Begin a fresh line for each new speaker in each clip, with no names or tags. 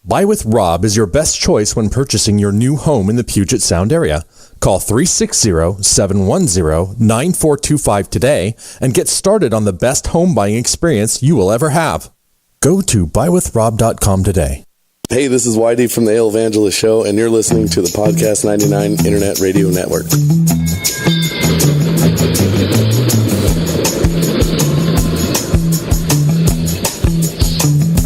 Buy with Rob is your best choice when purchasing your new home in the Puget Sound area. Call 360-710-9425 today and get started on the best home buying experience you will ever have. Go to buywithrob.com today.
Hey, this is YD from the Ale Evangelist Show, and you're listening to the Podcast 99 Internet Radio Network.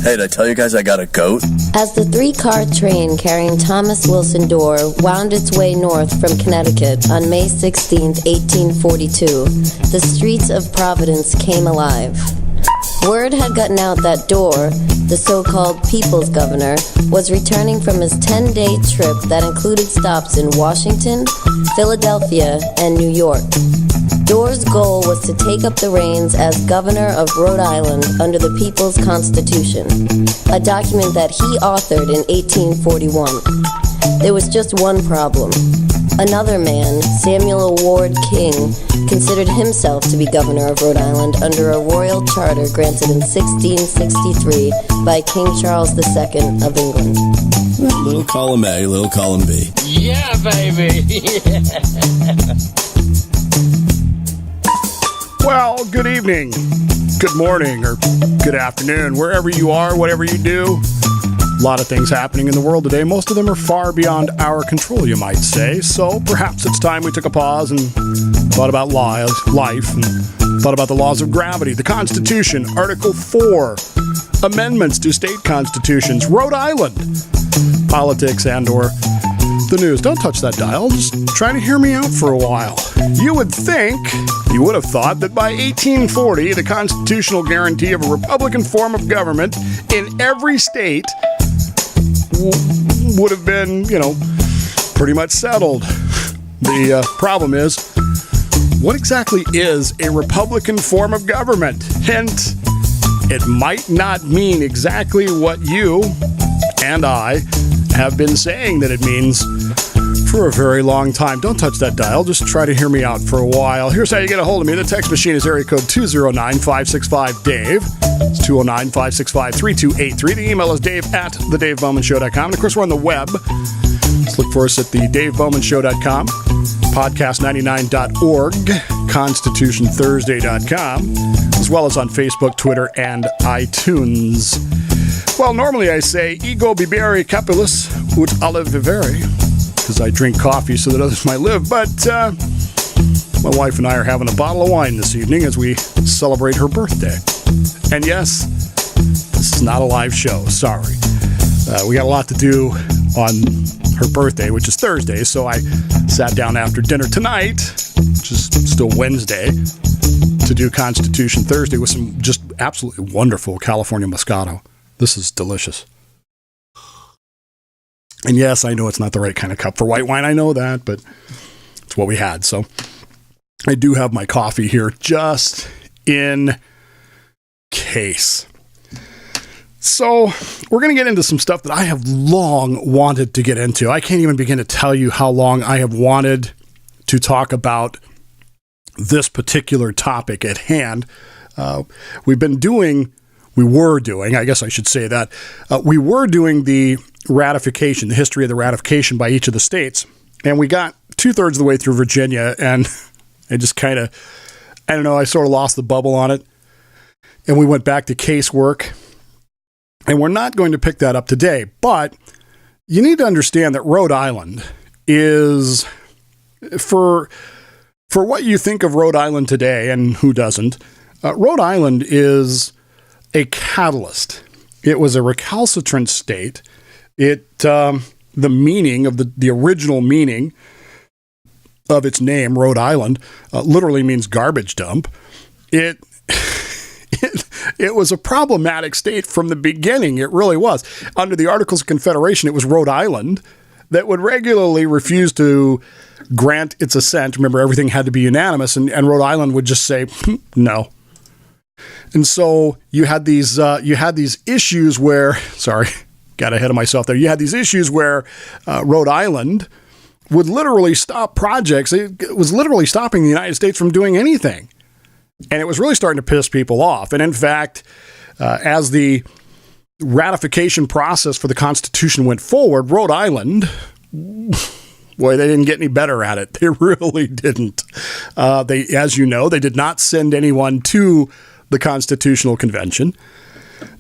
Hey, did I tell you guys I got a goat?
As the three-car train carrying Thomas Wilson Dorr wound its way north from Connecticut on May 16, 1842, the streets of Providence came alive. Word had gotten out that Dorr, the so-called People's Governor, was returning from his 10-day trip that included stops in Washington, Philadelphia, and New York. Dorr's goal was to take up the reins as governor of Rhode Island under the People's Constitution, a document that he authored in 1841. There was just one problem. Another man, Samuel Ward King, considered himself to be governor of Rhode Island under a royal charter granted in 1663 by King Charles II of England.
Little column A, little column B.
Yeah, baby!
Well, good evening, good morning, or good afternoon, wherever you are, whatever you do. A lot of things happening in the world today. Most of them are far beyond our control, you might say. So perhaps it's time we took a pause and thought about life and thought about the laws of gravity, the Constitution, Article 4, amendments to state constitutions, Rhode Island, politics and or the news. Don't touch that dial. Just try to hear me out for a while. You would have thought that by 1840, the constitutional guarantee of a Republican form of government in every state would have been, pretty much settled. The problem is, what exactly is a Republican form of government? Hint, it might not mean exactly what you and I have been saying that it means for a very long time. Don't touch that dial. Just try to hear me out for a while. Here's how you get a hold of me. The text machine is area code 209-565-DAVE. It's 209-565-3283. The email is dave@thedavebowmanshow.com. And of course, we're on the web. Just look for us at the davebowmanshow.com, podcast99.org, constitutionthursday.com, as well as on Facebook, Twitter, and iTunes. Well, normally I say, ego bibere capillus ut alle vivere, because I drink coffee so that others might live, but my wife and I are having a bottle of wine this evening as we celebrate her birthday. And yes, this is not a live show, sorry. We got a lot to do on her birthday, which is Thursday, so I sat down after dinner tonight, which is still Wednesday, to do Constitution Thursday with some just absolutely wonderful California Moscato. This is delicious. And yes, I know it's not the right kind of cup for white wine. I know that, but it's what we had. So I do have my coffee here just in case. So we're going to get into some stuff that I have long wanted to get into. I can't even begin to tell you how long I have wanted to talk about this particular topic at hand. We were doing the ratification, the history of the ratification by each of the states. And we got 2/3 of the way through Virginia, and I just kind of, I sort of lost the bubble on it. And we went back to casework. And we're not going to pick that up today. But you need to understand that Rhode Island is, for what you think of Rhode Island today, and who doesn't, Rhode Island is a catalyst. It was a recalcitrant state. The meaning of the original meaning of its name, Rhode Island, literally means garbage dump. It was a problematic state from the beginning. It really was. Under the Articles of Confederation, it was Rhode Island that would regularly refuse to grant its assent. Remember, everything had to be unanimous, and Rhode Island would just say no. And so you had these issues where, sorry, got ahead of myself there. You had these issues where Rhode Island would literally stop projects. It was literally stopping the United States from doing anything. And it was really starting to piss people off. And in fact, as the ratification process for the Constitution went forward, Rhode Island, boy, they didn't get any better at it. They really didn't. As you know, they did not send anyone to the Constitutional Convention.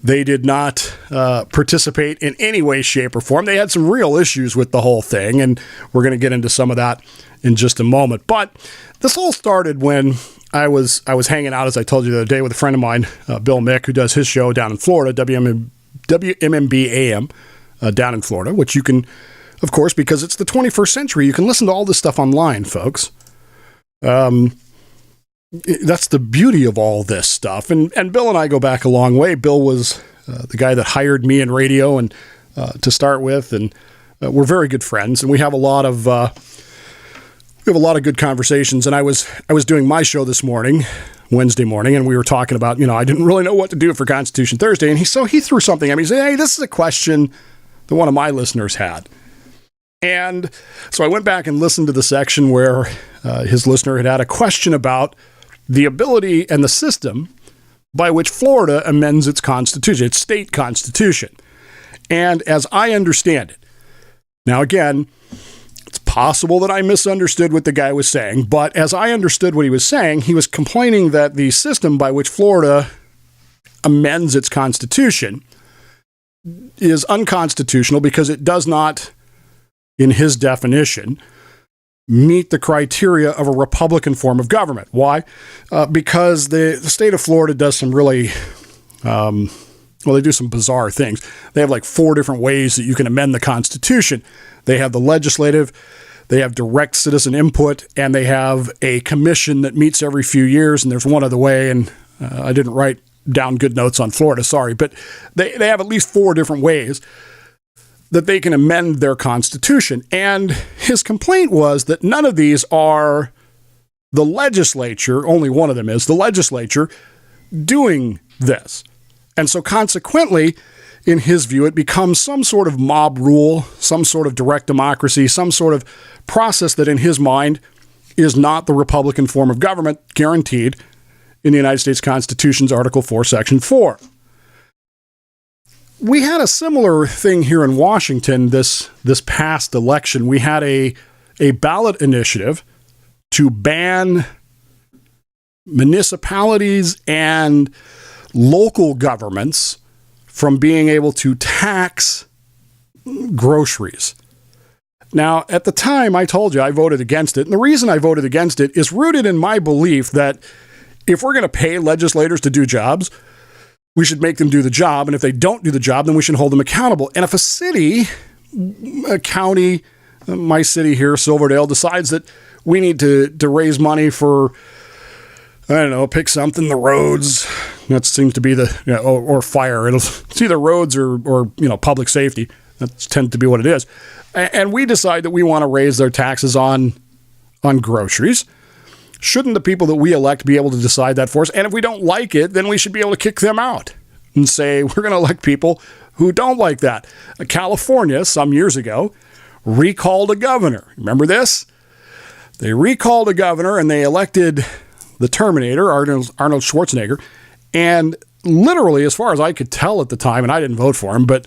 They did not participate in any way, shape, or form. They had some real issues with the whole thing, and we're going to get into some of that in just a moment. But this all started when I was hanging out, as I told you the other day, with a friend of mine, Bill Mick, who does his show down in Florida, WMMB AM, down in Florida, which you can, of course, because it's the 21st century, you can listen to all this stuff online, folks. That's the beauty of all this stuff. And Bill and I go back a long way. Bill was the guy that hired me in radio and to start with, and we're very good friends. And we have a lot of good conversations. And I was doing my show this morning, Wednesday morning, and we were talking about, I didn't really know what to do for Constitution Thursday. And he threw something at me. He said, "Hey, this is a question that one of my listeners had." And so I went back and listened to the section where his listener had a question about the ability and the system by which Florida amends its constitution, its state constitution. And as I understand it, now again, it's possible that I misunderstood what the guy was saying, but as I understood what he was saying, he was complaining that the system by which Florida amends its constitution is unconstitutional because it does not, in his definition, meet the criteria of a Republican form of government. Why? Because the state of Florida does some really, they do some bizarre things. They have like 4 different ways that you can amend the Constitution. They have the legislative, they have direct citizen input, and they have a commission that meets every few years, and there's one other way, and I didn't write down good notes on Florida, sorry, but they have at least 4 different ways that they can amend their constitution. And his complaint was that none of these are the legislature, only one of them is the legislature, doing this. And so consequently, in his view, it becomes some sort of mob rule, some sort of direct democracy, some sort of process that in his mind is not the Republican form of government guaranteed in the United States Constitution's Article 4, Section 4. We had a similar thing here in Washington this past election. We had a ballot initiative to ban municipalities and local governments from being able to tax groceries. Now, at the time, I told you I voted against it. And the reason I voted against it is rooted in my belief that if we're going to pay legislators to do jobs, we should make them do the job, and if they don't do the job, then we should hold them accountable. And if a city, a county, my city here, Silverdale, decides that we need to raise money for, I don't know, pick something, the roads, that seems to be or fire. It's either roads or public safety. That tends to be what it is. And we decide that we want to raise their taxes on groceries. Shouldn't the people that we elect be able to decide that for us? And if we don't like it, then we should be able to kick them out and say, we're going to elect people who don't like that. California, some years ago, recalled a governor. Remember this? They recalled a governor and they elected the Terminator, Arnold Schwarzenegger. And literally, as far as I could tell at the time, and I didn't vote for him, but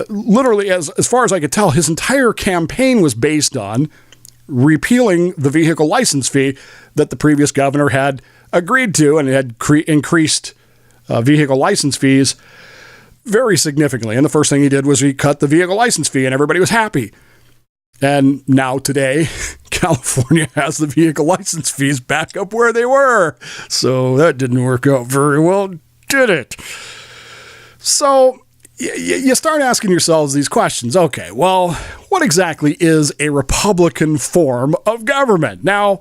literally, as far as I could tell, his entire campaign was based on repealing the vehicle license fee that the previous governor had agreed to, and it had increased vehicle license fees very significantly. And the first thing he did was he cut the vehicle license fee, and everybody was happy. And now today, California has the vehicle license fees back up where they were. So that didn't work out very well, did it? So you start asking yourselves these questions. Okay, well, what exactly is a Republican form of government? Now,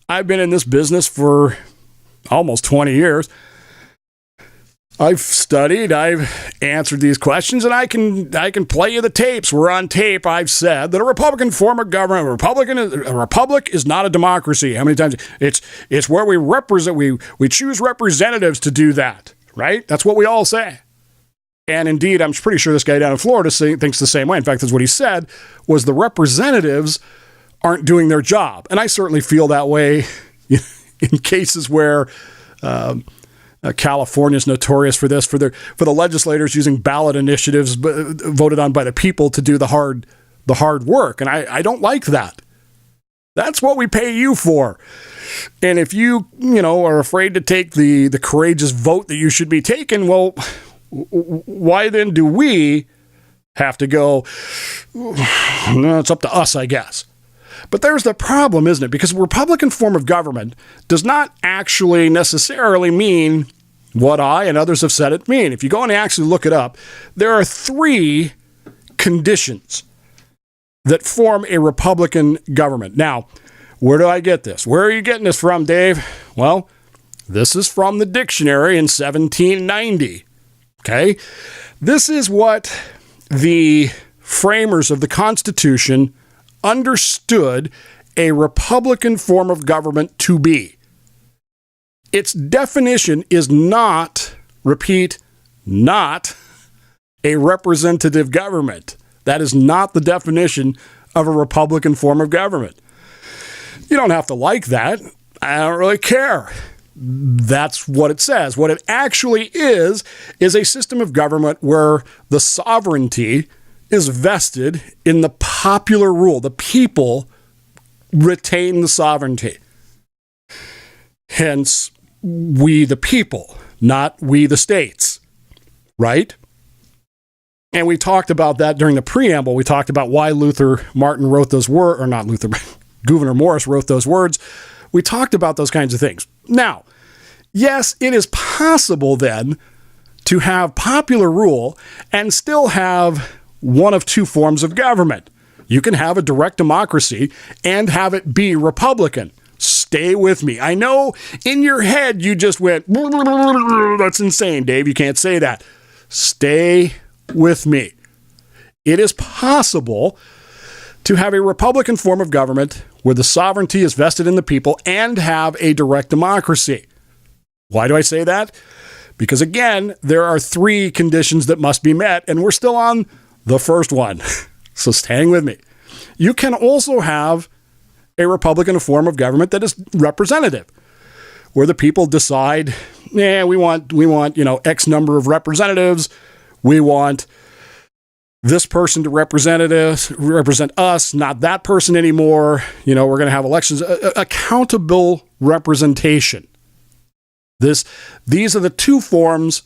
I've been in this business for almost 20 years. I've studied, I've answered these questions, and I can play you the tapes. We're on tape. I've said that a Republican form of government, a republic is not a democracy. How many times? It's where we represent, we choose representatives to do that, right? That's what we all say. And indeed, I'm pretty sure this guy down in Florida thinks the same way. In fact, that's what he said, was the representatives aren't doing their job. And I certainly feel that way in cases where California is notorious for this, for the legislators using ballot initiatives voted on by the people to do the hard work. And I don't like that. That's what we pay you for. And if you are afraid to take the courageous vote that you should be taking, well, why then do we have to go, no, it's up to us, I guess. But there's the problem, isn't it? Because a Republican form of government does not actually necessarily mean what I and others have said it mean. If you go and actually look it up, there are 3 conditions that form a Republican government. Now, where do I get this? Where are you getting this from, Dave? Well, this is from the dictionary in 1790. Okay? This is what the framers of the Constitution understood a Republican form of government to be. Its definition is not, repeat, not a representative government. That is not the definition of a Republican form of government. You don't have to like that. I don't really care. That's what it says. What it actually is a system of government where the sovereignty is vested in the popular rule. The people retain the sovereignty. Hence, we the people, not we the states. Right? And we talked about that during the preamble. We talked about why Gouverneur Morris wrote those words. We talked about those kinds of things. Now, yes, it is possible then to have popular rule and still have one of 2 forms of government. You can have a direct democracy and have it be Republican. Stay with me. I know in your head you just went, that's insane, Dave. You can't say that. Stay with me. It is possible to have a Republican form of government where the sovereignty is vested in the people and have a direct democracy. Why do I say that? Because again, there are 3 conditions that must be met, and we're still on the first one. So hang with me. You can also have a Republican form of government that is representative, where the people decide, we want, X number of representatives. We want this person to represent us, not that person anymore. We're going to have elections, accountable representation. These are the 2 forms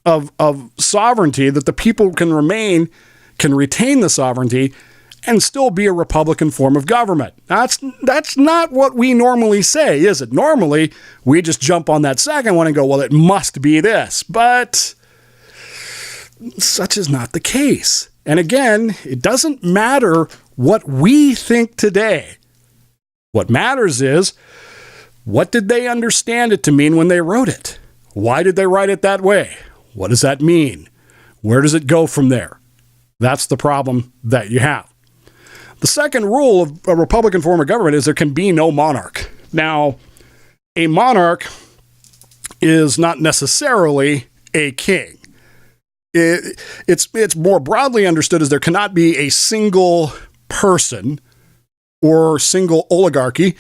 of sovereignty that the people can retain the sovereignty and still be a Republican form of government. That's not what we normally say, is it? Normally, we just jump on that second one and go, well, it must be this. But such is not the case. And again, it doesn't matter what we think today. What matters is, what did they understand it to mean when they wrote it? Why did they write it that way? What does that mean? Where does it go from there? That's the problem that you have. The second rule of a Republican form of government is there can be no monarch. Now, a monarch is not necessarily a king. It's more broadly understood as there cannot be a single person or single oligarchy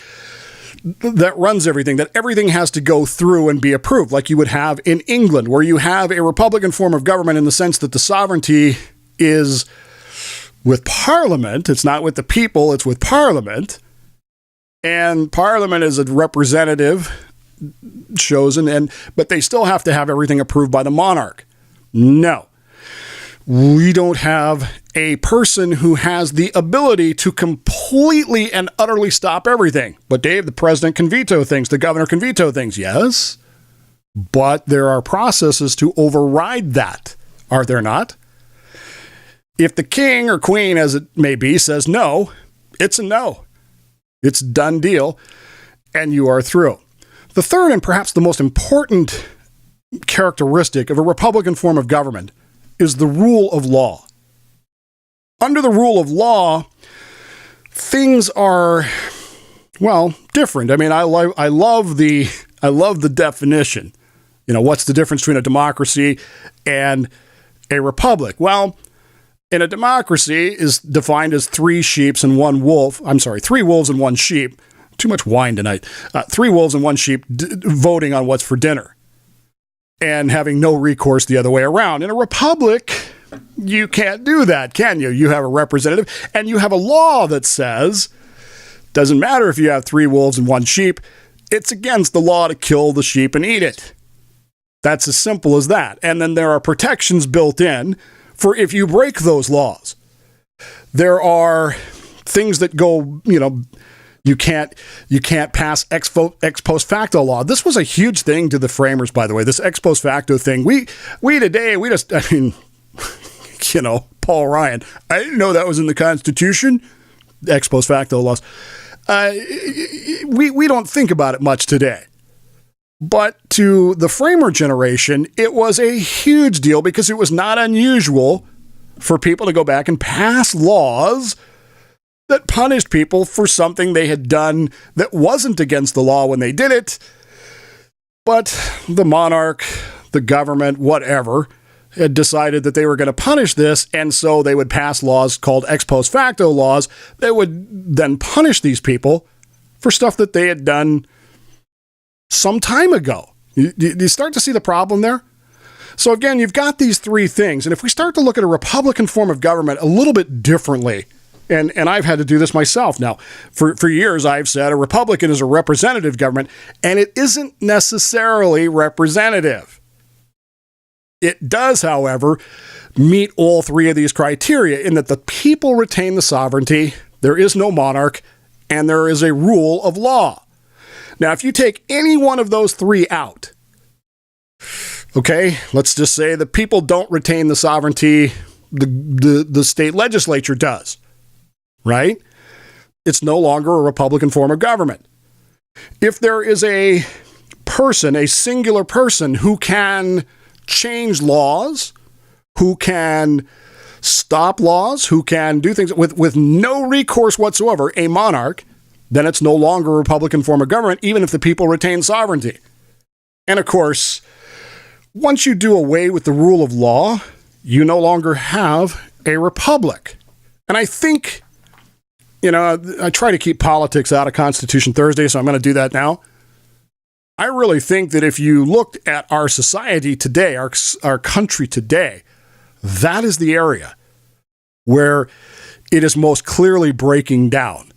that runs everything, that everything has to go through and be approved, like you would have in England, where you have a Republican form of government in the sense that the sovereignty is with Parliament. It's not with the people, it's with Parliament. And Parliament is a representative chosen, but they still have to have everything approved by the monarch. No. We don't have a person who has the ability to completely and utterly stop everything. But Dave, the president can veto things, the governor can veto things. Yes, but there are processes to override that, are there not? If the king or queen, as it may be, says no, it's a no. It's a done deal, and you are through. The third and perhaps the most important characteristic of a Republican form of government is the rule of law. Under the rule of law, things are, different. I mean, I love the definition. What's the difference between a democracy and a republic? Well, in a democracy is defined as 3 wolves and 1 sheep. Too much wine tonight. 3 wolves and 1 sheep voting on what's for dinner. and having no recourse the other way around. In a republic, you can't do that, can you? You have a representative, and you have a law that says, doesn't matter if you have 3 wolves and 1 sheep, it's against the law to kill the sheep and eat it. That's as simple as that. And then there are protections built in for if you break those laws. There are things that go, you can't pass ex post facto law. This was a huge thing to the framers, by the way, this ex post facto thing. We today, Paul Ryan, I didn't know that was in the Constitution, ex post facto laws. We don't think about it much today. But to the framer generation, it was a huge deal because it was not unusual for people to go back and pass laws that punished people for something they had done that wasn't against the law when they did it. But the monarch, the government, whatever, had decided that they were going to punish this, and so they would pass laws called ex post facto laws that would then punish these people for stuff that they had done some time ago. You start to see the problem there? So again, you've got these 3 things, and if we start to look at a Republican form of government a little bit differently, and I've had to do this myself now, for years I've said a Republican is a representative government, and it isn't necessarily representative. It does, however, meet all 3 of these criteria in that the people retain the sovereignty, there is no monarch, and there is a rule of law. Now, if you take any one of those 3 out, okay, let's just say the people don't retain the sovereignty, the state legislature does, right? It's no longer a Republican form of government. If there is a person, a singular person who can change laws, who can stop laws, who can do things with no recourse whatsoever, a monarch, then it's no longer a Republican form of government, even if the people retain sovereignty. And of course, once you do away with the rule of law, you no longer have a republic. And I think, I try to keep politics out of Constitution Thursday, so I'm going to do that now. I really think that if you looked at our society today, our country today, that is the area where it is most clearly breaking down.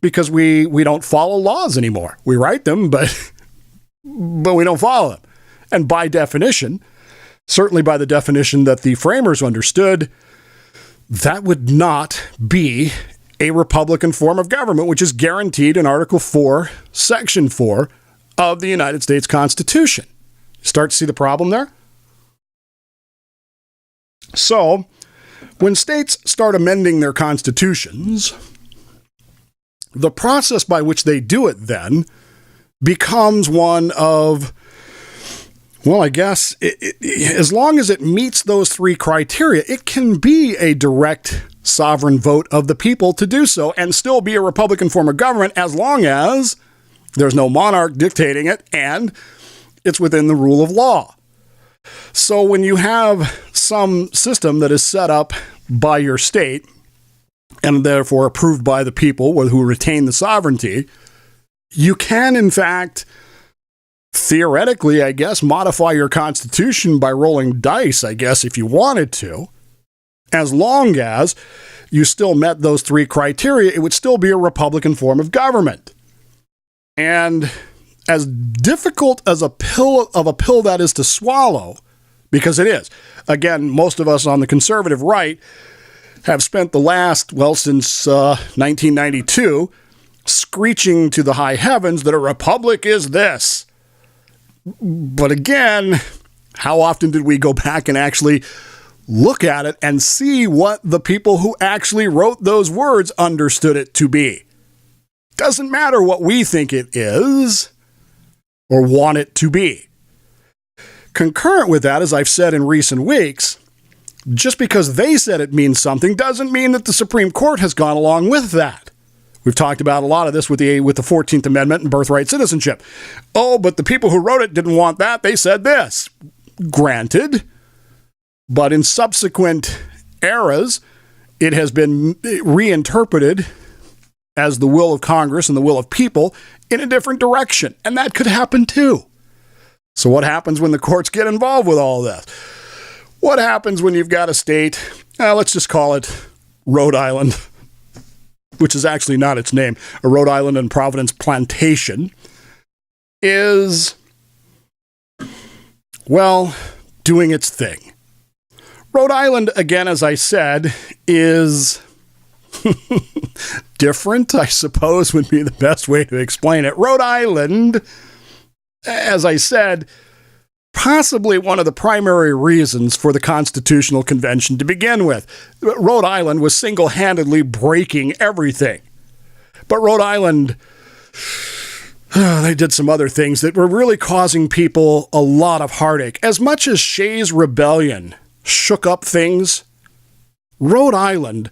Because we don't follow laws anymore. We write them, but we don't follow them. And by definition, certainly by the definition that the framers understood, that would not be a Republican form of government, which is guaranteed in Article 4, Section 4 of the United States Constitution. Start to see the problem there? So, when states start amending their constitutions, the process by which they do it then becomes one of, well, I guess, as long as it meets those 3 criteria, it can be a direct sovereign vote of the people to do so and still be a Republican form of government as long as there's no monarch dictating it and it's within the rule of law. So when you have some system that is set up by your state, and therefore approved by the people who retain the sovereignty, you can, in fact, theoretically, I guess, modify your constitution by rolling dice, I guess, if you wanted to. As long as you still met those 3 criteria, it would still be a Republican form of government. And as difficult as a pill that is to swallow, because it is, again, most of us on the conservative right have spent the last, since 1992, screeching to the high heavens that a republic is this. But again, how often did we go back and actually look at it and see what the people who actually wrote those words understood it to be? Doesn't matter what we think it is or want it to be. Concurrent with that, as I've said in recent weeks, just because they said it means something doesn't mean that the Supreme Court has gone along with that. We've talked about a lot of this with the 14th Amendment and birthright citizenship. Oh, but the people who wrote it didn't want that. They said this. Granted, but in subsequent eras, it has been reinterpreted as the will of Congress and the will of people in a different direction. And that could happen too. So what happens when the courts get involved with all this? What happens when you've got a state, let's just call it Rhode Island, which is actually not its name, a Rhode Island and Providence plantation, is, well, doing its thing. Rhode Island, again, as I said, is different, I suppose, would be the best way to explain it. Rhode Island, as I said, possibly one of the primary reasons for the Constitutional Convention to begin with. Rhode Island was single-handedly breaking everything. But Rhode Island, they did some other things that were really causing people a lot of heartache. As much as Shays' Rebellion shook up things, Rhode Island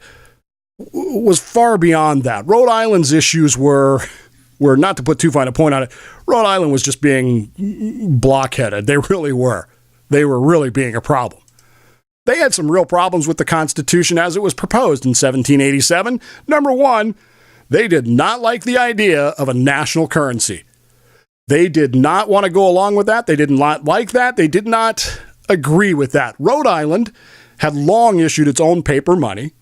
was far beyond that. Rhode Island's issues were not to put too fine a point on it, Rhode Island was just being blockheaded. They really were. They were really being a problem. They had some real problems with the Constitution as it was proposed in 1787. Number one, they did not like the idea of a national currency. They did not want to go along with that. They did not like that. They did not agree with that. Rhode Island had long issued its own paper money.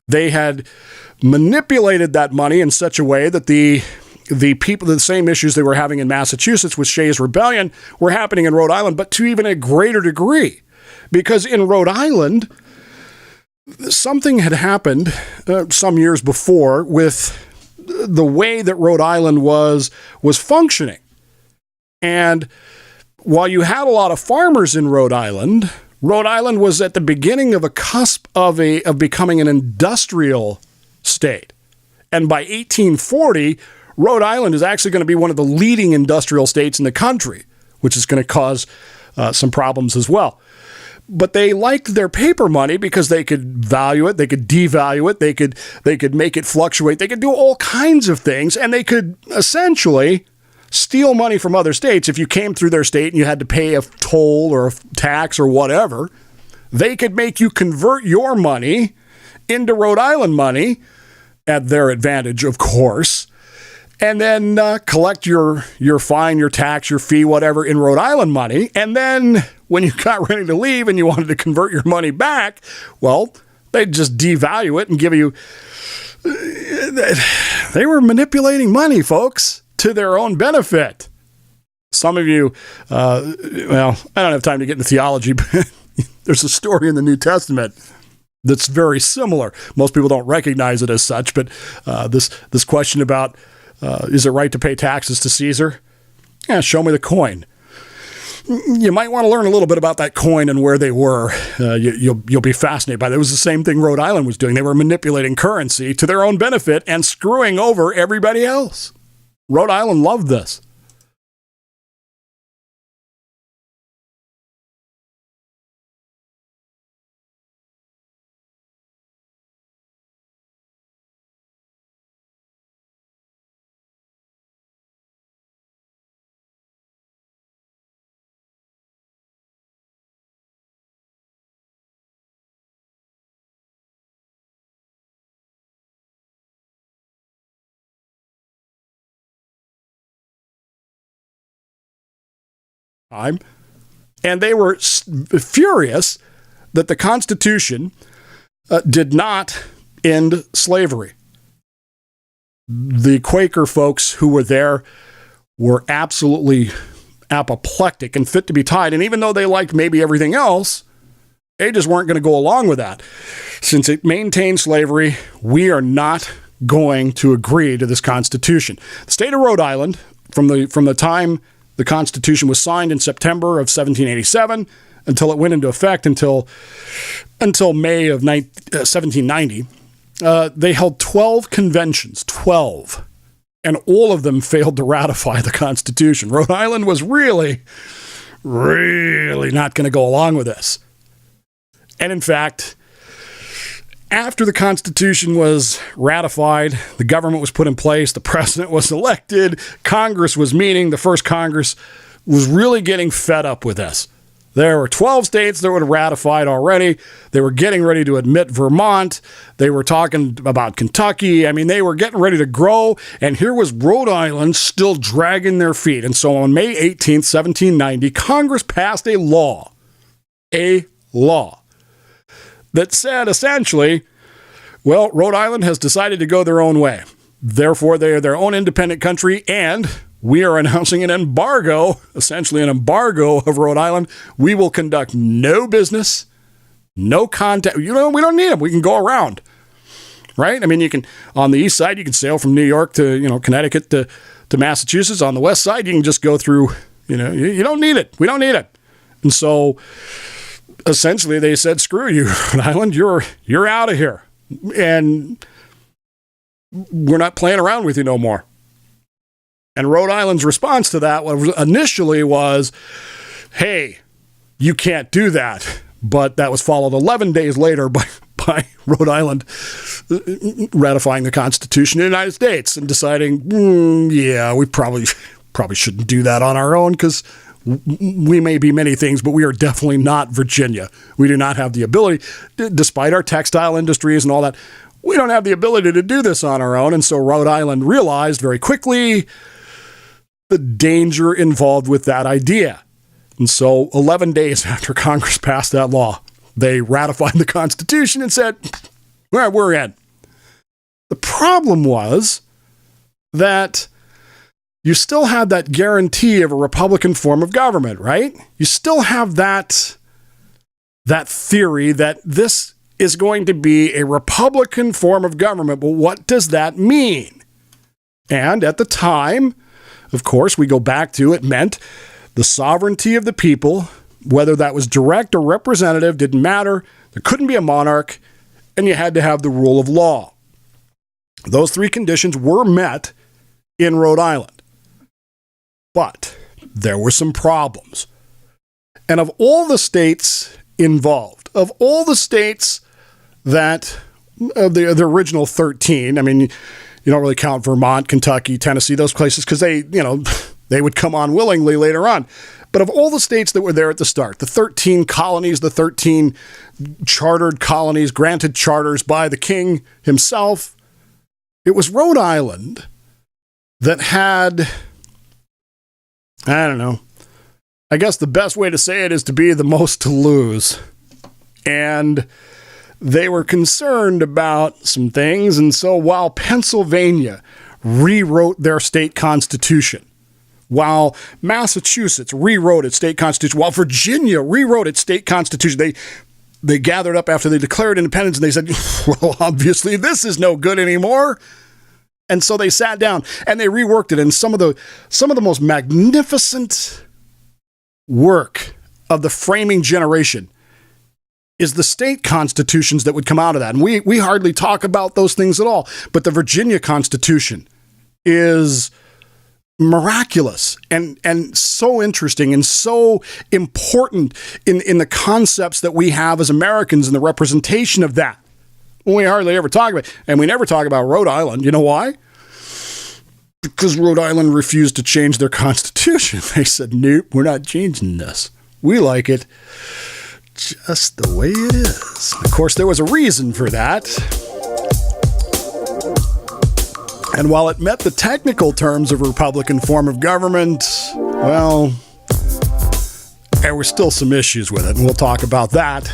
They had manipulated that money in such a way that the people, the same issues they were having in Massachusetts with Shays' Rebellion were happening in Rhode Island, but to even a greater degree. Because in Rhode Island, something had happened some years before with the way that Rhode Island was functioning. And while you had a lot of farmers in Rhode Island was at the beginning of a cusp of becoming an industrial state. And by 1840, Rhode Island is actually going to be one of the leading industrial states in the country, which is going to cause some problems as well. But they liked their paper money because they could value it, they could devalue it, they could make it fluctuate, they could do all kinds of things, and they could essentially steal money from other states. If you came through their state and you had to pay a toll or a tax or whatever, they could make you convert your money into Rhode Island money at their advantage, of course, and then collect your fine, your tax, your fee, whatever, in Rhode Island money. And then when you got ready to leave and you wanted to convert your money back, well, they'd just devalue it and give you... They were manipulating money, folks, to their own benefit. Some of you, well, I don't have time to get into theology, but there's a story in the New Testament that's very similar. Most people don't recognize it as such, but this question about, is it right to pay taxes to Caesar? Yeah, show me the coin. You might want to learn a little bit about that coin and where they were. You'll be fascinated by that. It was the same thing Rhode Island was doing. They were manipulating currency to their own benefit and screwing over everybody else. Rhode Island loved this. And they were furious that the Constitution did not end slavery. The Quaker folks who were there were absolutely apoplectic and fit to be tied. And even though they liked maybe everything else, they just weren't going to go along with that. Since it maintained slavery, we are not going to agree to this Constitution. The state of Rhode Island, from the time the Constitution was signed in September of 1787 until it went into effect until May of 1790. They held 12 conventions, 12, and all of them failed to ratify the Constitution. Rhode Island was really, really not going to go along with this. And in fact, after the Constitution was ratified, the government was put in place, the president was elected, Congress was meeting, the first Congress was really getting fed up with this. There were 12 states that were ratified already. They were getting ready to admit Vermont. They were talking about Kentucky. I mean, they were getting ready to grow. And here was Rhode Island still dragging their feet. And so on May 18th, 1790, Congress passed a law that said essentially, well, Rhode Island has decided to go their own way. Therefore, they are their own independent country, and we are announcing an embargo, essentially an embargo of Rhode Island. We will conduct no business, no contact. We don't need them. We can go around, right? I mean, you can, on the east side, you can sail from New York to, Connecticut to Massachusetts. On the west side, you can just go through, you don't need it. We don't need it. And so, essentially, they said, screw you, Rhode Island, you're out of here. And we're not playing around with you no more. And Rhode Island's response to that initially was, hey, you can't do that. But that was followed 11 days later by Rhode Island ratifying the Constitution of the United States and deciding, yeah, we probably shouldn't do that on our own because we may be many things, but we are definitely not Virginia. We do not have the ability, despite our textile industries and all that, we don't have the ability to do this on our own. And so Rhode Island realized very quickly the danger involved with that idea. And so 11 days after Congress passed that law, they ratified the Constitution and said, well, we're in. The problem was that you still had that guarantee of a Republican form of government, right? You still have that theory that this is going to be a Republican form of government. But what does that mean? And at the time, of course, we go back to it meant the sovereignty of the people, whether that was direct or representative, didn't matter. There couldn't be a monarch, and you had to have the rule of law. Those three conditions were met in Rhode Island. But there were some problems. And of all the states involved, of all the states that, the original 13, I mean, you don't really count Vermont, Kentucky, Tennessee, those places, because they would come on willingly later on. But of all the states that were there at the start, the 13 colonies, the 13 chartered colonies, granted charters by the king himself, it was Rhode Island that had, I don't know, I guess the best way to say it is to be the most to lose. And they were concerned about some things. And so while Pennsylvania rewrote their state constitution, while Massachusetts rewrote its state constitution, while Virginia rewrote its state constitution, they gathered up after they declared independence and they said, well, obviously this is no good anymore. And so they sat down and they reworked it. And some of the most magnificent work of the framing generation is the state constitutions that would come out of that. And we hardly talk about those things at all. But the Virginia Constitution is miraculous and so interesting and so important in the concepts that we have as Americans and the representation of that. We hardly ever talk about it. And we never talk about Rhode Island. You know why? Because Rhode Island refused to change their constitution. They said, nope, we're not changing this. We like it just the way it is. Of course, there was a reason for that. And while it met the technical terms of a Republican form of government, well, there were still some issues with it. And we'll talk about that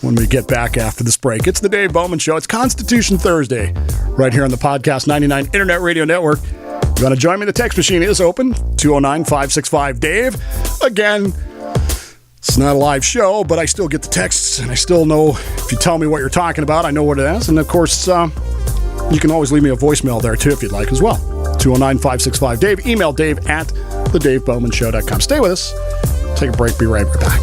when we get back after this break. It's the Dave Bowman Show. It's Constitution Thursday right here on the Podcast 99 Internet Radio Network. You want to join me? The text machine is open, 209-565-DAVE. Again, it's not a live show, but I still get the texts, and I still know if you tell me what you're talking about, I know what it is. And, of course, you can always leave me a voicemail there, too, if you'd like as well. 209-565-DAVE. Email Dave at thedavebowmanshow.com. Stay with us. Take a break. Be right back.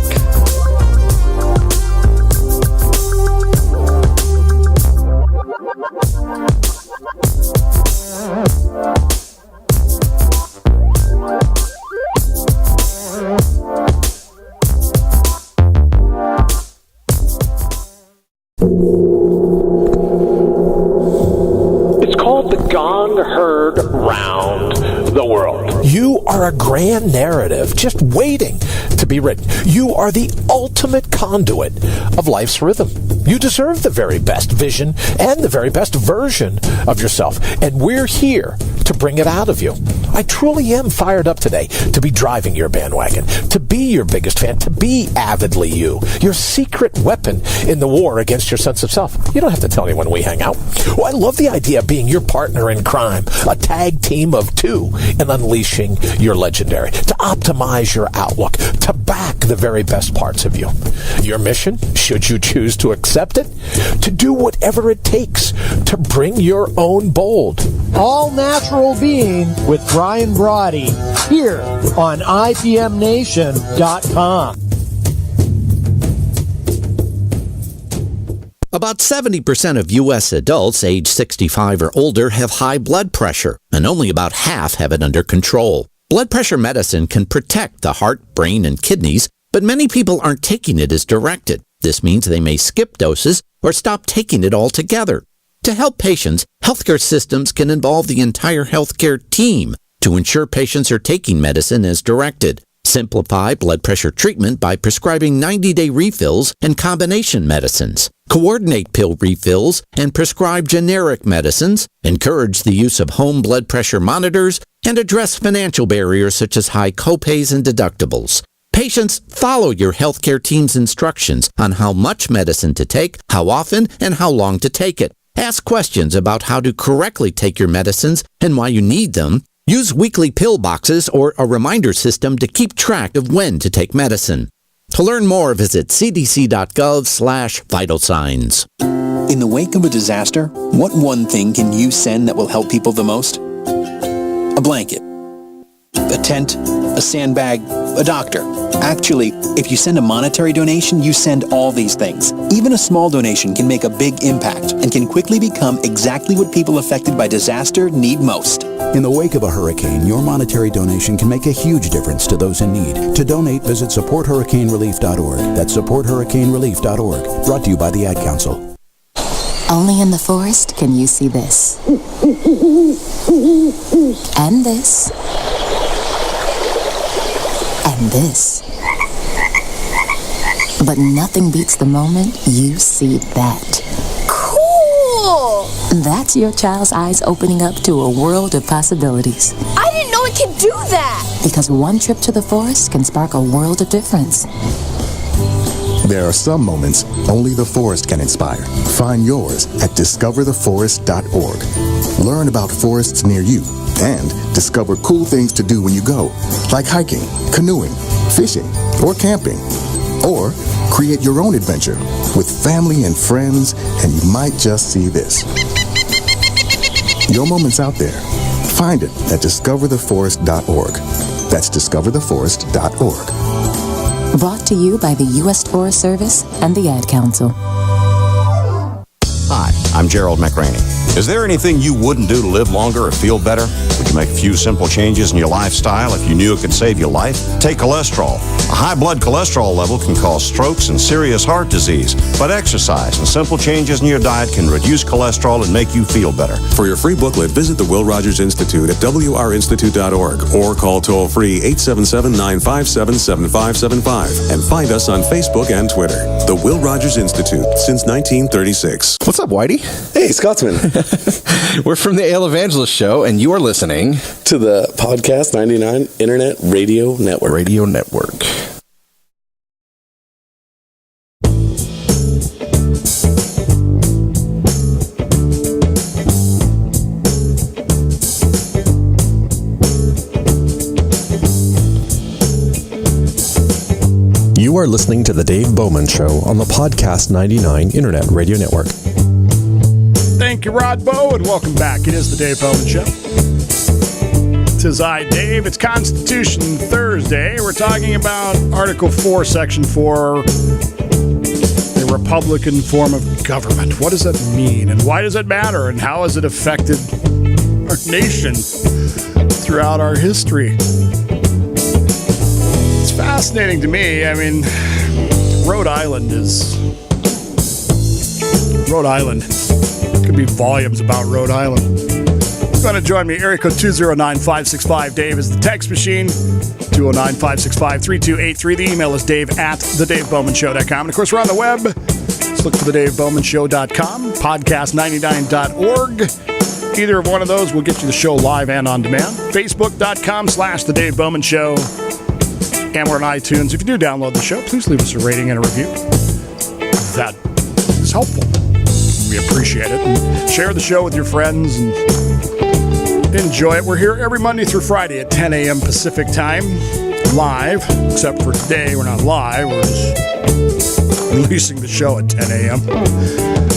Heard round the world.
You are a grand narrative just waiting to to be written. You are the ultimate conduit of life's rhythm. You deserve the very best vision and the very best version of yourself. And we're here to bring it out of you. I truly am fired up today to be driving your bandwagon, to be your biggest fan, to be avidly you, your secret weapon in the war against your sense of self. You don't have to tell anyone we hang out. Well, I love the idea of being your partner in crime, a tag team of two, and unleashing your legendary, to optimize your outlook, to back the very best parts of you. Your mission, should you choose to accept it, to do whatever it takes to bring your own bold.
All Natural Being with Brian Brody here on IPMNation.com.
About 70% of U.S. adults age 65 or older have high blood pressure, and only about half have it under control. Blood pressure medicine can protect the heart, brain, and kidneys, but many people aren't taking it as directed. This means they may skip doses or stop taking it altogether. To help patients, healthcare systems can involve the entire healthcare team to ensure patients are taking medicine as directed. Simplify blood pressure treatment by prescribing 90-day refills and combination medicines. Coordinate pill refills and prescribe generic medicines. Encourage the use of home blood pressure monitors and address financial barriers such as high copays and deductibles. Patients, follow your healthcare team's instructions on how much medicine to take, how often, and how long to take it. Ask questions about how to correctly take your medicines and why you need them. Use weekly pill boxes or a reminder system to keep track of when to take medicine. To learn more, visit cdc.gov/vital signs.
In the wake of a disaster, what one thing can you send that will help people the most? A blanket, a tent, a sandbag, a doctor. Actually, if you send a monetary donation, you send all these things. Even a small donation can make a big impact and can quickly become exactly what people affected by disaster need most.
In the wake of a hurricane, your monetary donation can make a huge difference to those in need. To donate, visit supporthurricanerelief.org. That's supporthurricanerelief.org. Brought to you by the Ad Council.
Only in the forest can you see this. And this. And this. But nothing beats the moment you see that.
Cool!
That's your child's eyes opening up to a world of possibilities.
I didn't know it could do that!
Because one trip to the forest can spark a world of difference.
There are some moments only the forest can inspire. Find yours at discovertheforest.org. Learn about forests near you and discover cool things to do when you go, like hiking, canoeing, fishing, or camping. Or create your own adventure with family and friends, and you might just see this. Your moment's out there. Find it at discovertheforest.org. That's discovertheforest.org.
Brought to you by the U.S. Forest Service and the Ad Council.
Hi, I'm Gerald McRaney. Is there anything you wouldn't do to live longer or feel better? Would you make a few simple changes in your lifestyle if you knew it could save your life? Take cholesterol. A high blood cholesterol level can cause strokes and serious heart disease. But exercise and simple changes in your diet can reduce cholesterol and make you feel better.
For your free booklet, visit the Will Rogers Institute at wrinstitute.org or call toll-free 877-957-7575 and find us on Facebook and Twitter. The Will Rogers Institute since 1936.
What's up, Whitey?
Hey, Scotsman.
We're from the Ale Evangelist Show, and you are listening
to the Podcast 99 Internet Radio Network.
Radio Network. You are listening to The Dave Bowman Show on the Podcast 99 Internet Radio Network.
Thank you, Rod Bow, and welcome back. It is The Dave Bowman Show. Tis I, Dave. It's Constitution Thursday. We're talking about Article 4, Section 4, the Republican form of government. What does that mean, and why does it matter, and how has it affected our nation throughout our history? It's fascinating to me. I mean, Rhode Island. Could be volumes about Rhode Island. Want to join me? Area code 209-565-DAVE is the text machine. 209-565-3283. The email is dave@thedavebowmanshow.com. And of course, we're on the web. Just look for thedavebowmanshow.com, podcast99.org. Either of one of those will get you the show live and on demand. Facebook.com/The Dave Bowman Show. And we're on iTunes. If you do download the show, please leave us a rating and a review. That is helpful. We appreciate it. And share the show with your friends and enjoy it. We're here every Monday through Friday at 10 a.m. Pacific time, live. Except for today, we're not live. We're just releasing the show at 10 a.m.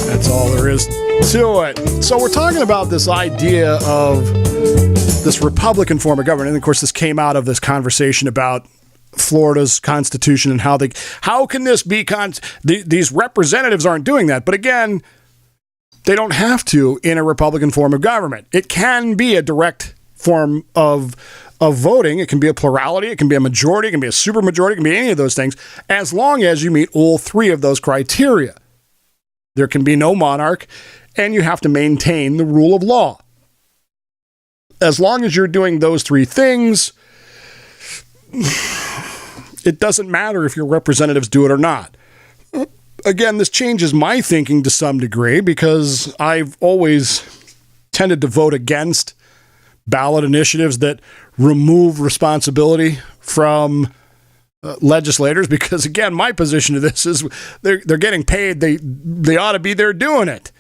That's all there is to it. So we're talking about this idea of this Republican form of government. And of course, this came out of this conversation about Florida's constitution and how can this be these representatives aren't doing that. But again, they don't have to in a Republican form of government. It can be a direct form of voting. It can be a plurality. It can be a majority. It can be a supermajority. It can be any of those things, as long as you meet all three of those criteria. There can be no monarch, and you have to maintain the rule of law. As long as you're doing those three things, it doesn't matter if your representatives do it or not. Again, this changes my thinking to some degree because I've always tended to vote against ballot initiatives that remove responsibility from legislators because, again, my position to this is they're getting paid. They ought to be there doing it.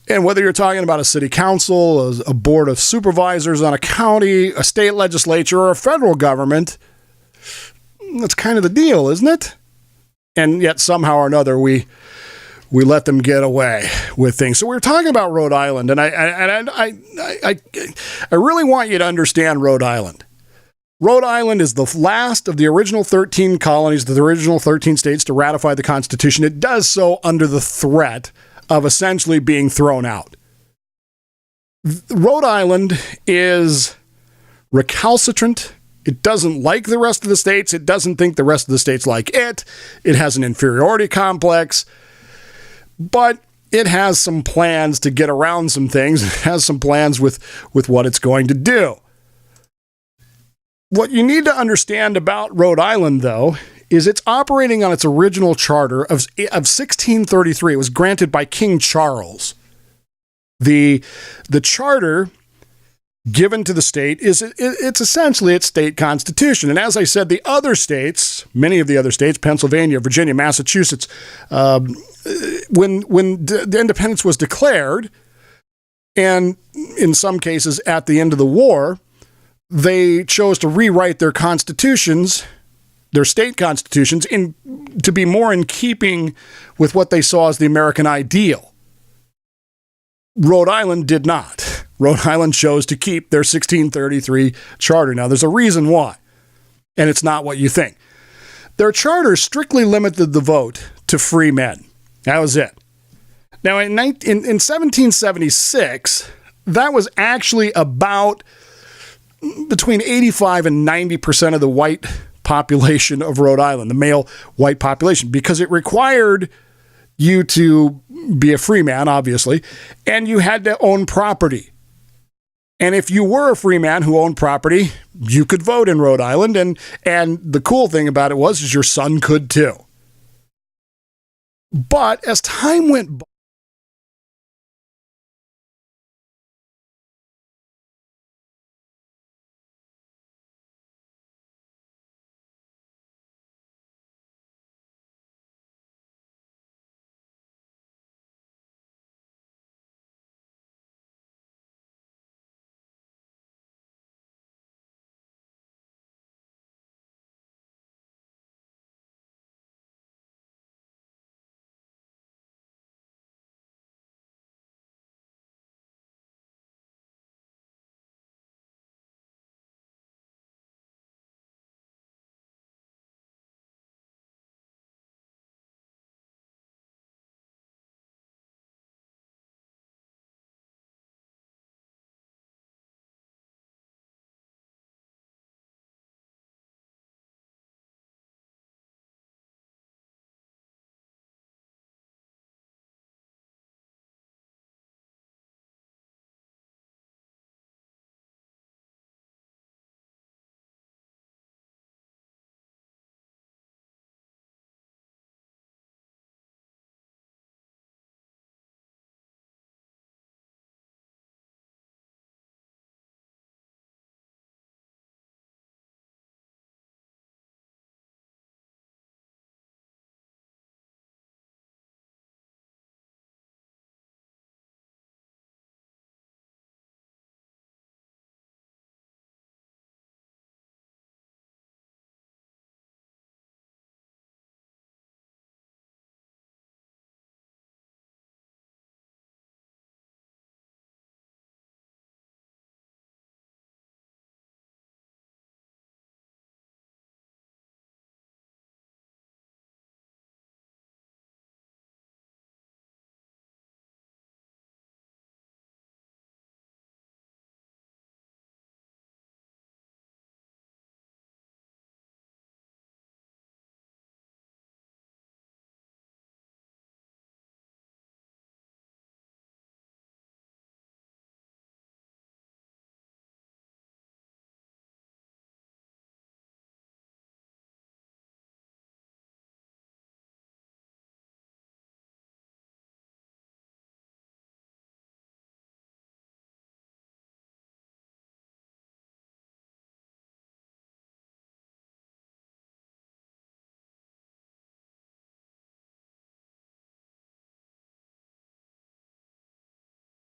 And whether you're talking about a city council, a board of supervisors on a county, a state legislature, or a federal government, that's kind of the deal, isn't it? And yet somehow or another we let them get away with things. So we're talking about Rhode Island, and I really want you to understand Rhode Island. Rhode Island is the last of the original 13 colonies, the original 13 states to ratify the Constitution. It does so under the threat of essentially being thrown out. Rhode Island is recalcitrant. It doesn't like the rest of the states. It doesn't think the rest of the states like it. It has an inferiority complex. But it has some plans to get around some things. It has some plans with what it's going to do. What you need to understand about Rhode Island, though, is it's operating on its original charter of 1633. It was granted by King Charles. The charter given to the state it's essentially its state constitution. And as I said, the other states, many of the other states, Pennsylvania, Virginia, Massachusetts, when the independence was declared, and in some cases at the end of the war, they chose to rewrite their constitutions, their state constitutions, to be more in keeping with what they saw as the American ideal. Rhode Island did not. Rhode Island chose to keep their 1633 charter. Now, there's a reason why, and it's not what you think. Their charter strictly limited the vote to free men. That was it. Now, in 1776, that was actually about between 85 and 90% of the white population of Rhode Island, the male white population, because it required you to be a free man, obviously, and you had to own property. And if you were a free man who owned property, you could vote in Rhode Island, and the cool thing about it was your son could too. But as time went by,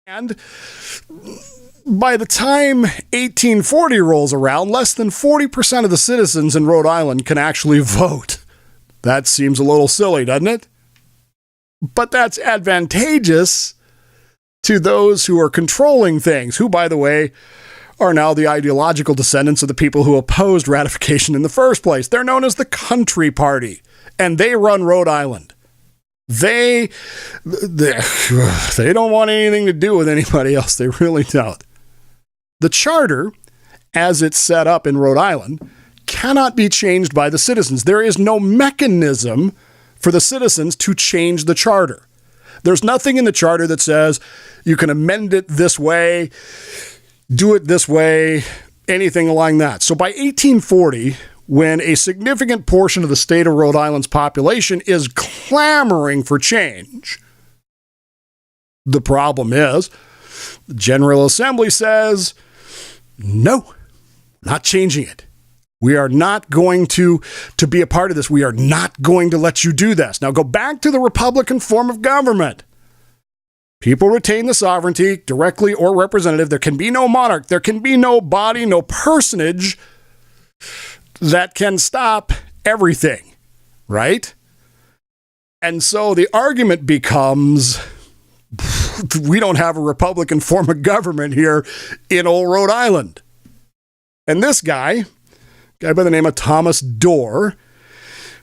And by the time 1840 rolls around, less than 40% of the citizens in Rhode Island can actually vote. That seems a little silly, doesn't it? But that's advantageous to those who are controlling things, who, by the way, are now the ideological descendants of the people who opposed ratification in the first place. They're known as the Country Party, and they run Rhode Island. They don't want anything to do with anybody else. They really don't. The charter, as it's set up in Rhode Island, cannot be changed by the citizens. There is no mechanism for the citizens to change the charter. There's nothing in the charter that says you can amend it this way, do it this way, anything along that. So by 1840, when a significant portion of the state of Rhode Island's population is clamoring for change, the problem is the General Assembly says, no, not changing it. We are not going to be a part of this. We are not going to let you do this. Now go back to the Republican form of government. People retain the sovereignty, directly or representative. There can be no monarch. There can be no body, no personage that can stop everything, right? And so the argument becomes, we don't have a Republican form of government here in old Rhode Island. And this guy by the name of Thomas Dorr,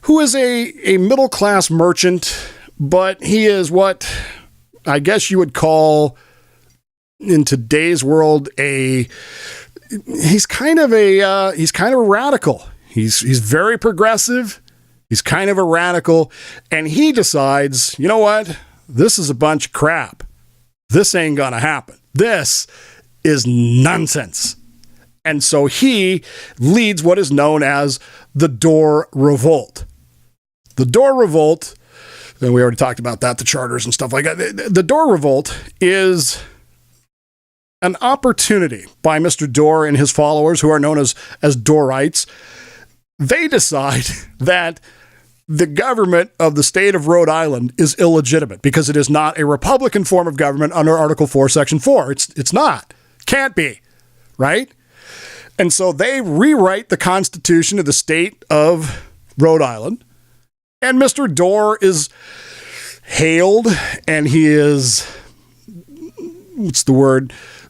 who is a middle-class merchant, but he is what I guess you would call, in today's world, he's kind of a radical. He's very progressive. He's kind of a radical, and he decides, you know what? This is a bunch of crap. This ain't gonna happen. This is nonsense. And so he leads what is known as the Dorr Revolt. The Dorr Revolt, and we already talked about that, the charters and stuff like that. The Dorr Revolt is an opportunity by Mr. Dorr and his followers, who are known as Dorrites. They decide that the government of the state of Rhode Island is illegitimate because it is not a Republican form of government under Article 4, Section 4. It's not. Can't be. Right? And so they rewrite the Constitution of the state of Rhode Island. And Mr. Dorr is hailed, and he is,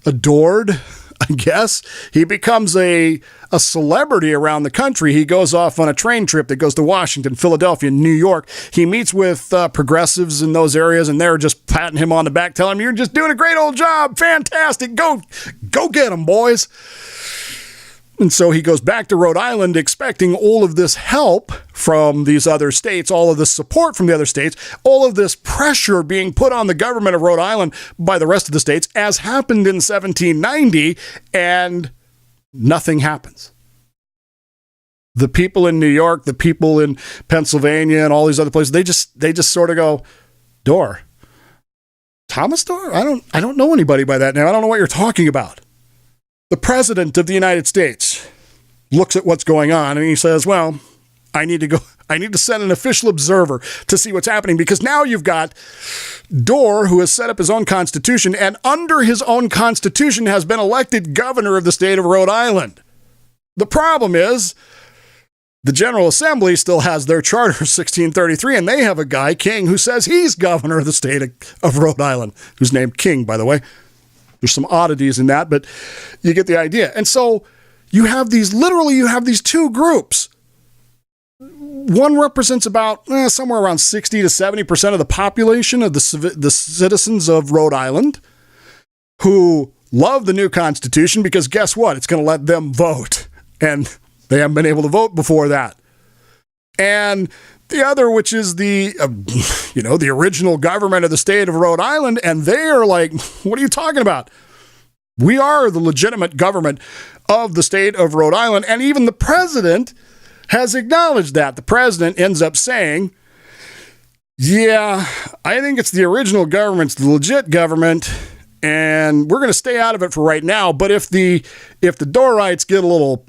adored, I guess. He becomes a celebrity around the country. He goes off on a train trip that goes to Washington, Philadelphia, New York. He meets with progressives in those areas, and they're just patting him on the back, telling him, you're just doing a great old job. Fantastic. Go get them, boys. And so he goes back to Rhode Island expecting all of this help from these other states, all of this support from the other states, all of this pressure being put on the government of Rhode Island by the rest of the states, as happened in 1790, and nothing happens. The people in New York, the people in Pennsylvania and all these other places, they just sort of go, Dorr? Thomas Dorr? I don't know anybody by that name. I don't know what you're talking about. The president of the United States looks at what's going on and he says, well, I need to send an official observer to see what's happening, because now you've got Dorr, who has set up his own constitution, and under his own constitution has been elected governor of the state of Rhode Island. The problem is the General Assembly still has their charter of 1633, and they have a guy, King, who says he's governor of the state of Rhode Island, who's named King, by the way. There's some oddities in that, but you get the idea. And so you have these two groups. One represents about somewhere around 60 to 70% of the population of the citizens of Rhode Island, who love the new Constitution because guess what? It's going to let them vote. And they haven't been able to vote before that. And the other, which is the original government of the state of Rhode Island, and they are like, what are you talking about? We are the legitimate government of the state of Rhode Island, and even the president has acknowledged that. The president ends up saying, yeah, I think it's the original government's the legit government, and we're going to stay out of it for right now, but if the Dorrites get a little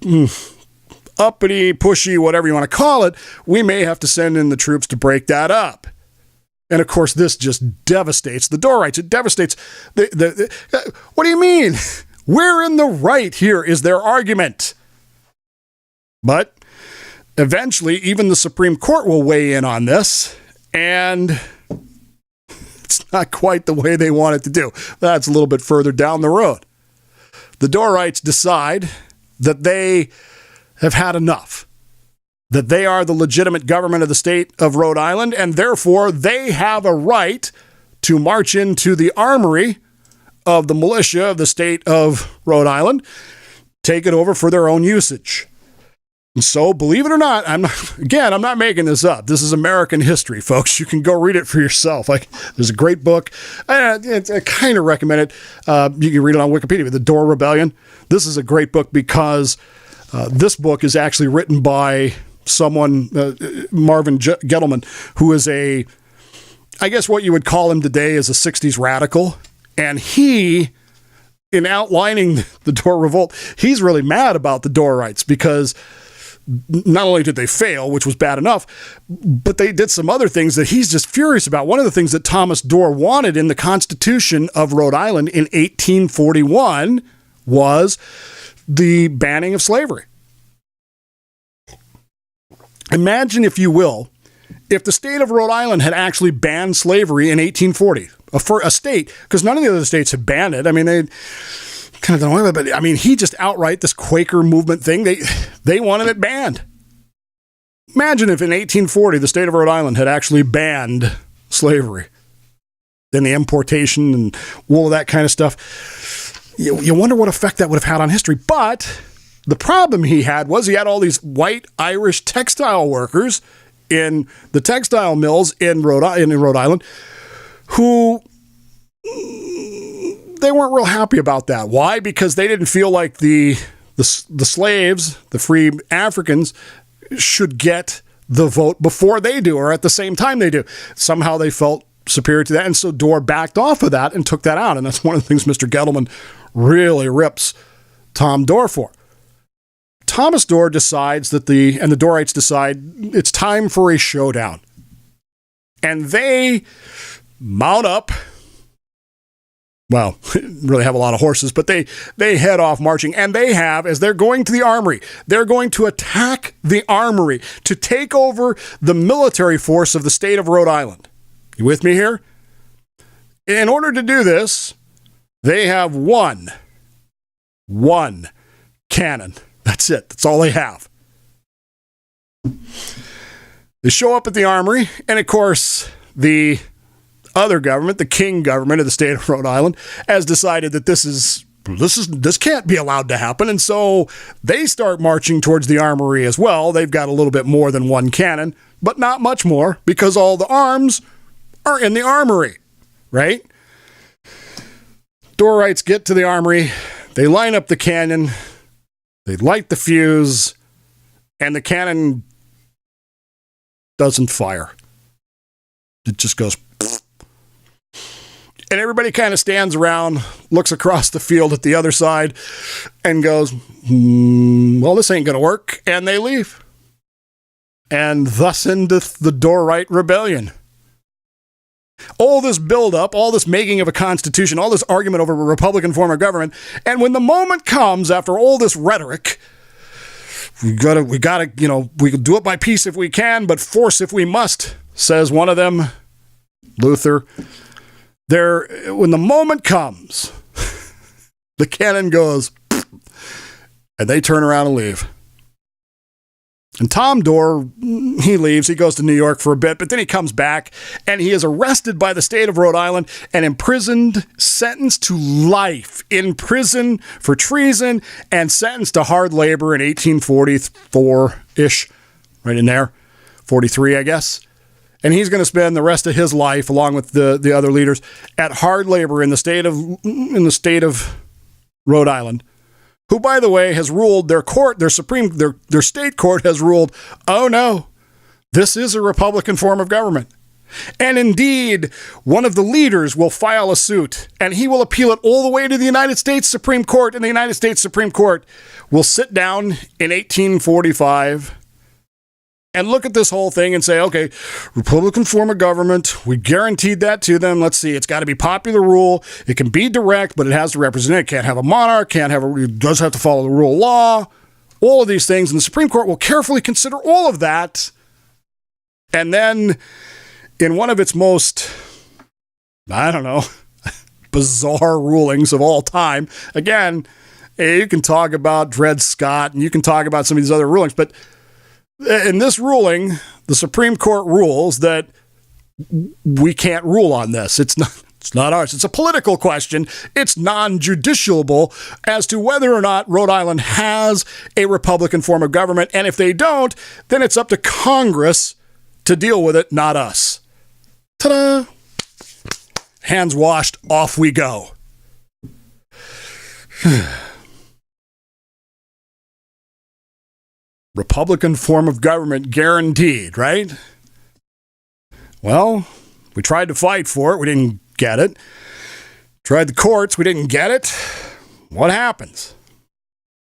uppity, pushy, whatever you want to call it, we may have to send in the troops to break that up. And of course, this just devastates the Dorrites. It devastates what do you mean? We're in the right here is their argument. But eventually, even the Supreme Court will weigh in on this, and it's not quite the way they want it to do. That's a little bit further down the road. The Dorrites decide that they have had enough, that they are the legitimate government of the state of Rhode Island, and therefore they have a right to march into the armory of the militia of the state of Rhode Island, take it over for their own usage. And so, believe it or not, I'm not making this up. This is American history, folks. You can go read it for yourself. There's a great book. I kind of recommend it. You can read it on Wikipedia, The Dorr Rebellion. This is a great book because this book is actually written by someone, Marvin Gettleman, who is I guess what you would call him today is a 60s radical. And he, in outlining the Dorr Revolt, he's really mad about the Dorrites because not only did they fail, which was bad enough, but they did some other things that he's just furious about. One of the things that Thomas Dorr wanted in the Constitution of Rhode Island in 1841 was the banning of slavery. Imagine, if you will, if the state of Rhode Island had actually banned slavery in 1840, a state, because none of the other states had banned it. I mean, they kind of done away with it, but I mean, he just outright, this Quaker movement thing, they wanted it banned. Imagine if in 1840 the state of Rhode Island had actually banned slavery, then the importation and all of that kind of stuff. You wonder what effect that would have had on history. But the problem he had was he had all these white Irish textile workers in the textile mills in Rhode Island who they weren't real happy about that. Why? Because they didn't feel like the slaves, the free Africans, should get the vote before they do or at the same time they do. Somehow they felt superior to that, and so Dorr backed off of that and took that out. And that's one of the things Mr. Gettleman really rips Tom Dorr for. Thomas Dorr decides that the Dorrites decide it's time for a showdown. And they mount up. Well, really have a lot of horses, but they head off marching, and they have, as they're going to the armory, they're going to attack the armory to take over the military force of the state of Rhode Island. You with me here? In order to do this, they have one cannon. That's it. That's all they have. They show up at the armory, and of course, the other government, the King government of the state of Rhode Island, has decided that this can't be allowed to happen, and so they start marching towards the armory as well. They've got a little bit more than one cannon, but not much more, because all the arms are in the armory, right? Dorrites get to the armory, they line up the cannon, they light the fuse, and the cannon doesn't fire. It just goes. And everybody kind of stands around, looks across the field at the other side, and goes, well, this ain't going to work. And they leave. And thus endeth the Dorrite Rebellion. All this buildup, all this making of a constitution, all this argument over a Republican form of government, and when the moment comes, after all this rhetoric, we gotta, we can do it by peace if we can, but force if we must, says one of them, Luther. When the moment comes, the cannon goes, and they turn around and leave. And Tom Dorr, he leaves. He goes to New York for a bit, but then he comes back, and he is arrested by the state of Rhode Island and imprisoned, sentenced to life in prison for treason, and sentenced to hard labor in 1844-ish, right in there, 43, I guess. And he's going to spend the rest of his life, along with the other leaders, at hard labor in the state of Rhode Island. Who, by the way, has ruled their state court has ruled, oh no, this is a Republican form of government. And indeed, one of the leaders will file a suit, and he will appeal it all the way to the United States Supreme Court, and the United States Supreme Court will sit down in 1845 and look at this whole thing and say, okay, Republican form of government, we guaranteed that to them. Let's see, it's got to be popular rule. It can be direct, but it has to represent. It can't have a monarch, it does have to follow the rule of law, all of these things. And the Supreme Court will carefully consider all of that. And then in one of its most, bizarre rulings of all time, again, you can talk about Dred Scott and you can talk about some of these other rulings, but in this ruling, the Supreme Court rules that we can't rule on this. It's not ours. It's a political question. It's non-judiciable as to whether or not Rhode Island has a Republican form of government. And if they don't, then it's up to Congress to deal with it, not us. Ta-da! Hands washed, off we go. Republican form of government guaranteed, right? Well, we tried to fight for it. We didn't get it. Tried the courts. We didn't get it. What happens?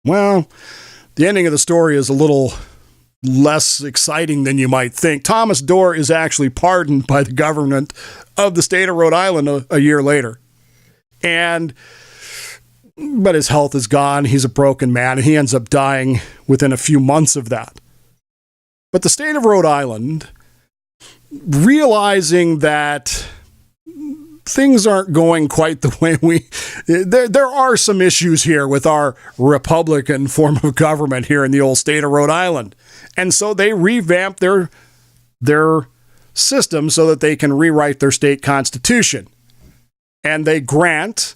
Well, the ending of the story is a little less exciting than you might think. Thomas Dorr is actually pardoned by the government of the state of Rhode Island a year later. But his health is gone. He's a broken man, and he ends up dying within a few months of that. But the state of Rhode Island, realizing that things aren't going quite the way there are some issues here with our Republican form of government here in the old state of Rhode Island. And so they revamped their system so that they can rewrite their state constitution. And they grant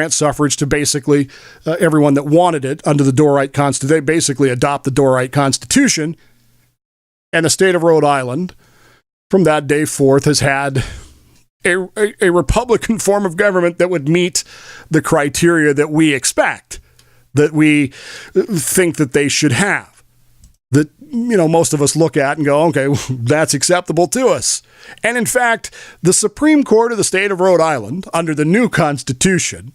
suffrage to basically everyone that wanted it under the Dorite Constitution. They basically adopt the Dorite Constitution. And the state of Rhode Island, from that day forth, has had a Republican form of government that would meet the criteria that we expect, that we think that they should have. That, most of us look at and go, okay, that's acceptable to us. And in fact, the Supreme Court of the state of Rhode Island, under the new Constitution,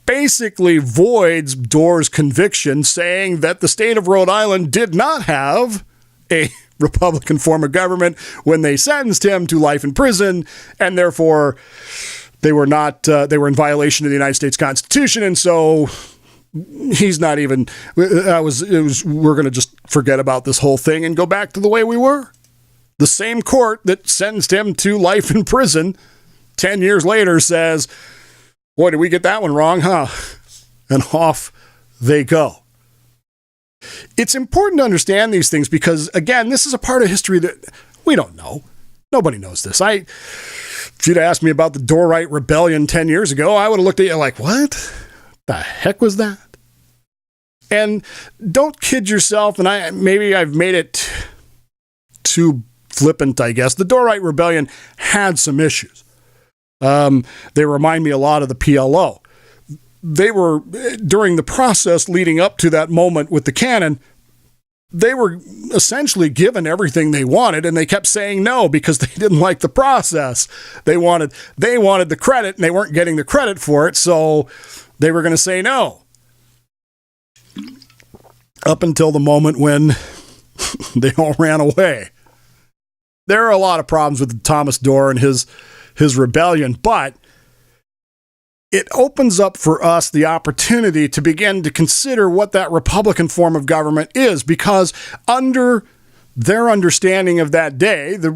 basically voids Dorr's conviction, saying that the state of Rhode Island did not have a Republican form of government when they sentenced him to life in prison, and therefore they were in violation of the United States Constitution, and so he's not even, we're going to just forget about this whole thing and go back to the way we were. The same court that sentenced him to life in prison 10 years later says, boy, did we get that one wrong, huh? And off they go. It's important to understand these things because, again, this is a part of history that we don't know. Nobody knows this. If you'd asked me about the Dorite Rebellion 10 years ago, I would have looked at you like, what the heck was that? And don't kid yourself, and maybe I've made it too flippant, I guess. The Dorite Rebellion had some issues. They remind me a lot of the PLO. They were, during the process leading up to that moment with the cannon, they were essentially given everything they wanted, and they kept saying no because they didn't like the process. They wanted the credit, and they weren't getting the credit for it, so they were going to say no. Up until the moment when they all ran away. There are a lot of problems with Thomas Dorr and his rebellion, but it opens up for us the opportunity to begin to consider what that Republican form of government is, because under their understanding of that day, the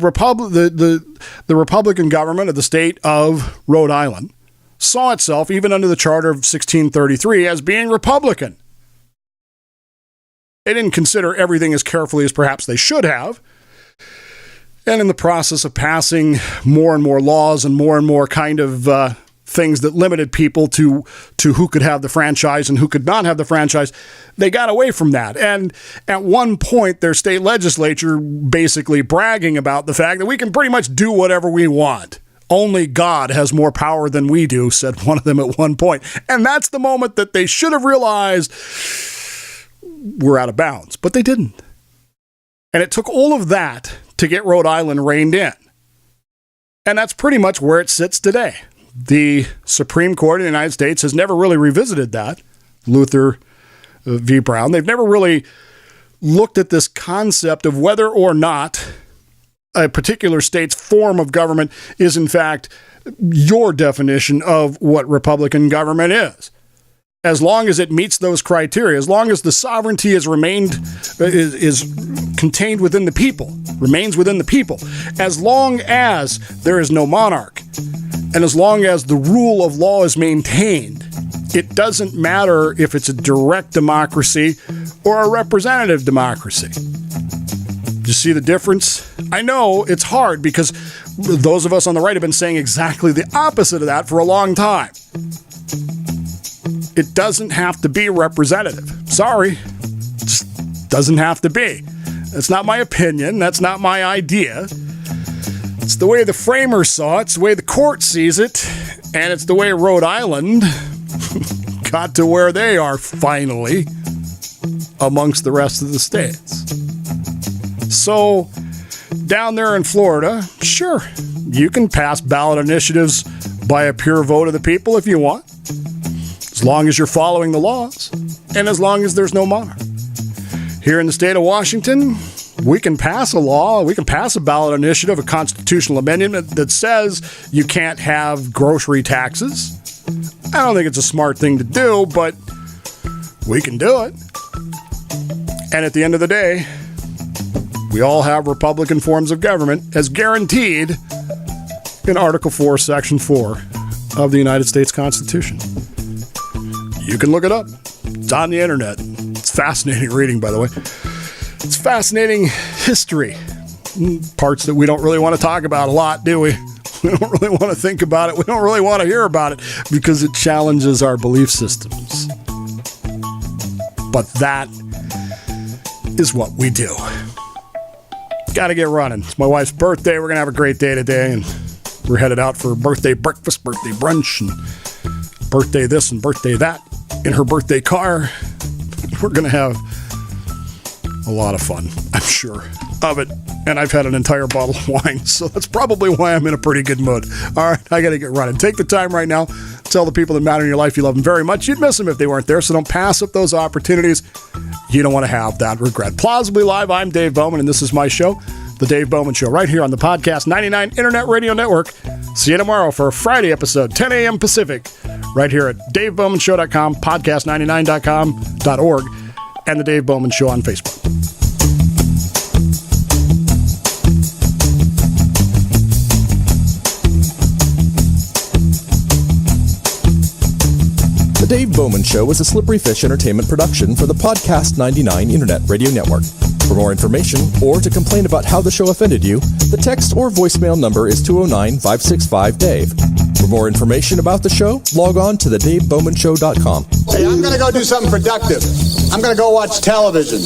Republican government of the state of Rhode Island saw itself, even under the Charter of 1633, as being Republican. They didn't consider everything as carefully as perhaps they should have. And in the process of passing more and more laws and more kind of things that limited people to who could have the franchise and who could not have the franchise, they got away from that. And at one point, their state legislature basically bragging about the fact that we can pretty much do whatever we want. Only God has more power than we do, said one of them at one point. And that's the moment that they should have realized we're out of bounds, but they didn't. And it took all of that to get Rhode Island reined in. And that's pretty much where it sits today. The Supreme Court of the United States has never really revisited that. Luther v. Brown. They've never really looked at this concept of whether or not a particular state's form of government is, in fact, your definition of what Republican government is. As long as it meets those criteria, as long as the sovereignty is contained within the people, remains within the people, as long as there is no monarch, and as long as the rule of law is maintained, it doesn't matter if it's a direct democracy or a representative democracy. Do you see the difference? I know it's hard because those of us on the right have been saying exactly the opposite of that for a long time. It doesn't have to be representative. Sorry. It just doesn't have to be. That's not my opinion. That's not my idea. It's the way the framers saw it. It's the way the court sees it. And it's the way Rhode Island got to where they are finally amongst the rest of the states. So, down there in Florida, sure, you can pass ballot initiatives by a pure vote of the people if you want. As long as you're following the laws, and as long as there's no monarch. Here in the state of Washington, we can pass a law, we can pass a ballot initiative, a constitutional amendment that says you can't have grocery taxes. I don't think it's a smart thing to do, but we can do it. And at the end of the day, we all have Republican forms of government as guaranteed in Article 4, Section 4 of the United States Constitution. You can look it up. It's on the internet. It's fascinating reading, by the way. It's fascinating history. Parts that we don't really want to talk about a lot, do we? We don't really want to think about it. We don't really want to hear about it because it challenges our belief systems. But that is what we do. Got to get running. It's my wife's birthday. We're going to have a great day today, and we're headed out for birthday breakfast, birthday brunch, and birthday this and birthday that in her birthday car. We're going to have a lot of fun, I'm sure of it. And I've had an entire bottle of wine, so that's probably why I'm in a pretty good mood. All right, I got to get running. Take the time right now. Tell the people that matter in your life you love them very much. You'd miss them if they weren't there, so don't pass up those opportunities. You don't want to have that regret. Plausibly Live, I'm Dave Bowman, and this is my show, The Dave Bowman Show, right here on the Podcast 99 Internet Radio Network. See you tomorrow for a Friday episode, 10 a.m. Pacific, right here at DaveBowmanShow.com, podcast99.com.org, and The Dave Bowman Show on Facebook.
The Dave Bowman Show is a Slippery Fish Entertainment production for the Podcast 99 Internet Radio Network. For more information or to complain about how the show offended you, the text or voicemail number is 209-565-DAVE. For more information about the show, log on to thedavebowmanshow.com.
Hey, I'm going to go do something productive. I'm going to go watch television.